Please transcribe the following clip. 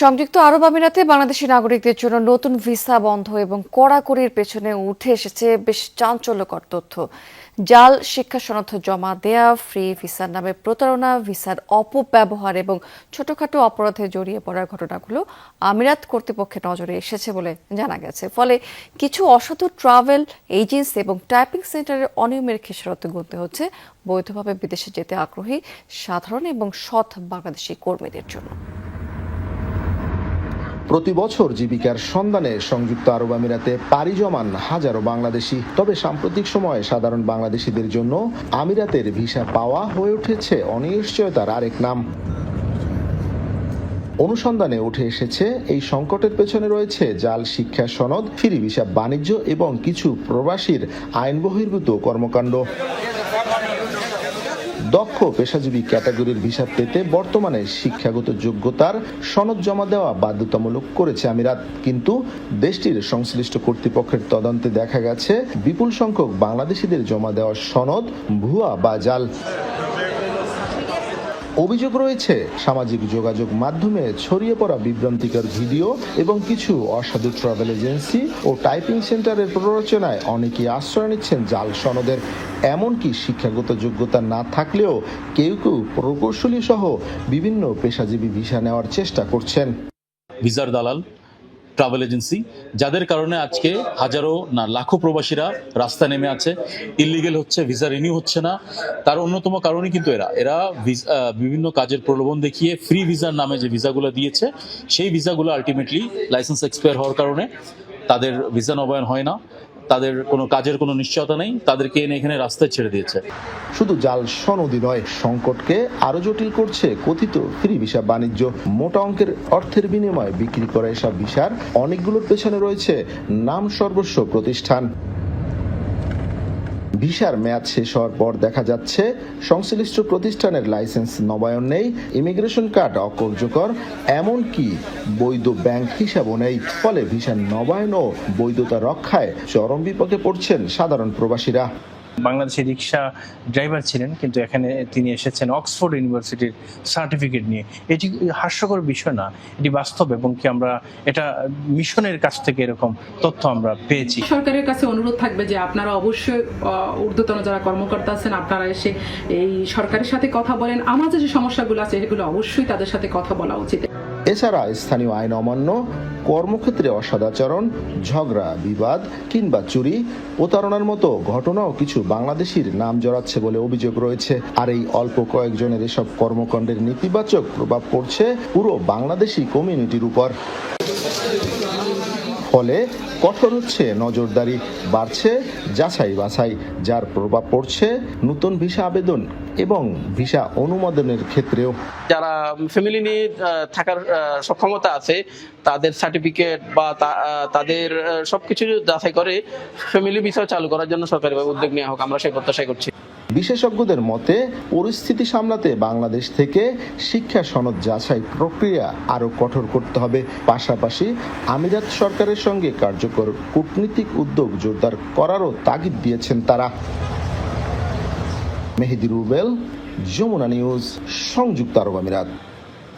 সংযুক্ত আরব আমিরাতে বাংলাদেশি নাগরিকদের জন্য নতুন ভিসা বন্ধ এবং কড়াকড়ির পেছনে উঠে এসেছে বেশ চাঞ্চল্যকর তথ্য। জাল শিক্ষা সনদ জমা দেয়া, ফ্রি ভিসার নামে প্রতারণা, ভিসার অপব্যবহার এবং ছোটখাটো অপরাধে জড়িয়ে পড়ার ঘটনাগুলো আমিরাত কর্তৃপক্ষের নজরে এসেছে বলে জানা গেছে। ফলে কিছু অসাধু ট্রাভেল এজেন্সি এবং টাইপিং সেন্টারের অনিয়মের খেসারত গুনতে হচ্ছে বৈধভাবে বিদেশে যেতে আগ্রহী সাধারণ এবং সৎ বাংলাদেশি কর্মীদের জন্য। প্রতি বছর জীবিকার সন্ধানে সংযুক্ত আরব আমিরাতে পাড়ি জমান হাজারো বাংলাদেশি। তবে সাম্প্রতিক সময়ে সাধারণ বাংলাদেশিদের জন্য আমিরাতের ভিসা পাওয়া হয়ে উঠেছে অনিশ্চয়তার আরেক নাম। অনুসন্ধানে উঠে এসেছে এই সংকটের পেছনে রয়েছে জাল শিক্ষা সনদ, ফ্রি ভিসা বাণিজ্য এবং কিছু প্রবাসীর আইন বহির্ভূত কর্মকাণ্ড। দক্ষ পেশাজীবী ক্যাটাগরির ভিসা পেতে বর্তমানে শিক্ষাগত যোগ্যতার সনদ জমা দেওয়া বাধ্যতামূলক করেছে আমিরাত। কিন্তু দেশটির সংশ্লিষ্ট কর্তৃপক্ষের তদন্তে দেখা গেছে বিপুল সংখ্যক বাংলাদেশিদের জমা দেওয়া সনদ ভুয়া বা জাল। অভিযোগ রয়েছে সামাজিক যোগাযোগ মাধ্যমে ছড়িয়ে পড়া বিভ্রান্তিকর ভিডিও এবং কিছু অসাধু ট্রাভেল এজেন্সি ও টাইপিং সেন্টারের প্ররোচনায় অনেকেই আশ্রয় নিচ্ছেন জাল সনদের। এমনকি শিক্ষাগত যোগ্যতা না থাকলেও কেউ কেউ প্রকৌশলী সহ বিভিন্ন পেশাজীবী ভিসা নেওয়ার চেষ্টা করছেন। ভিসার দালাল, ট্রাভেল এজেন্সি, যাদের কারণে আজকে হাজারো না লাখো প্রবাসীরা রাস্তা নেমে আছে, ইলিগেল হচ্ছে, ভিসা রিনিউ হচ্ছে না। তার অন্যতম কারণই কিন্তু এরা বিভিন্ন কাজের প্রলোভন দেখিয়ে ফ্রি ভিসার নামে যে ভিসাগুলো দিয়েছে, সেই ভিসাগুলো আলটিমেটলি লাইসেন্স এক্সপায়ার হওয়ার কারণে তাদের ভিসা নবায়ন হয় না, তাদের কোনো কাজের কোনো নিশ্চয়তা নেই, তাদেরকে এনে এখানে রাস্তায় ছেড়ে দিয়েছে। শুধু জাল সনদই নয়, সংকটকে আরো জটিল করছে কথিত ফ্রি ভিসা বাণিজ্য। মোটা অঙ্কের অর্থের বিনিময়ে বিক্রি করা এসব ভিসার অনেকগুলোর পেছনে রয়েছে নাম সর্বস্ব প্রতিষ্ঠান। ভিসার মেয়াদ শেষ হওয়ার পর দেখা যাচ্ছে সংশ্লিষ্ট প্রতিষ্ঠানের লাইসেন্স নবায়ন নেই, ইমিগ্রেশন কার্ড অকার্যকর, এমনকি বৈধ ব্যাংক হিসাবও নেই। ফলে ভিসা নবায়ন ও বৈধতা রক্ষায় চরম বিপদে পড়ছেন সাধারণ প্রবাসীরা। বাংলাদেশি রিক্সা ড্রাইভার ছিলেন, কিন্তু এখানে তিনি এসেছেন অক্সফোর্ড ইউনিভার্সিটির সার্টিফিকেট নিয়ে। এটি হাস্যকর বিষয় না, এটি বাস্তব, এবং কি আমরা এটা মিশনের কাছ থেকে এরকম তথ্য আমরা পেয়েছি। সরকারের কাছে অনুরোধ থাকবে যে আপনারা অবশ্যই ঊর্ধ্বতন যারা কর্মকর্তা আছেন, আপনারা এসে এই সরকারের সাথে কথা বলেন। আমাদের যে সমস্যাগুলো আছে এগুলো অবশ্যই তাদের সাথে কথা বলা উচিত। এছাড়া স্থানীয় আইন অমান্য, কর্মক্ষেত্রে অসদাচরণ, ঝগড়া বিবাদ কিংবা চুরি, প্রতারণার মতো ঘটনাও কিছু বাংলাদেশির নাম জড়াচ্ছে বলে অভিযোগ রয়েছে। আর এই অল্প কয়েকজনের এসব কর্মকাণ্ডের নেতিবাচক প্রভাব পড়ছে পুরো বাংলাদেশি কমিউনিটির উপর। ফলে কঠোর হচ্ছে নজরদারি, বাড়ছে যাচাই বাছাই, যার প্রভাব পড়ছে নতুন ভিসা আবেদন এবং ভিসা অনুমোদনের ক্ষেত্রেও। যারা ফ্যামিলি নিয়ে থাকার সক্ষমতা আছে, তাদের সার্টিফিকেট বা তাদের সবকিছু যাচাই করে ফ্যামিলি ভিসা চালু করার জন্য সরকারিভাবে উদ্যোগ নেওয়া হোক, আমরা সেই প্রত্যাশা করছি। বিশেষজ্ঞদের মতে পরিস্থিতি সামলাতে বাংলাদেশ থেকে শিক্ষা সনদ যাচাই প্রক্রিয়া আরো কঠোর করতে হবে। পাশাপাশি আমিরাত সরকারের সঙ্গে কার্যকর কূটনীতিক উদ্যোগ জোরদার করারও তাগিদ দিয়েছেন তারা। মেহেদি রুবেল, যমুনা নিউজ, সংযুক্ত আরব আমিরাত।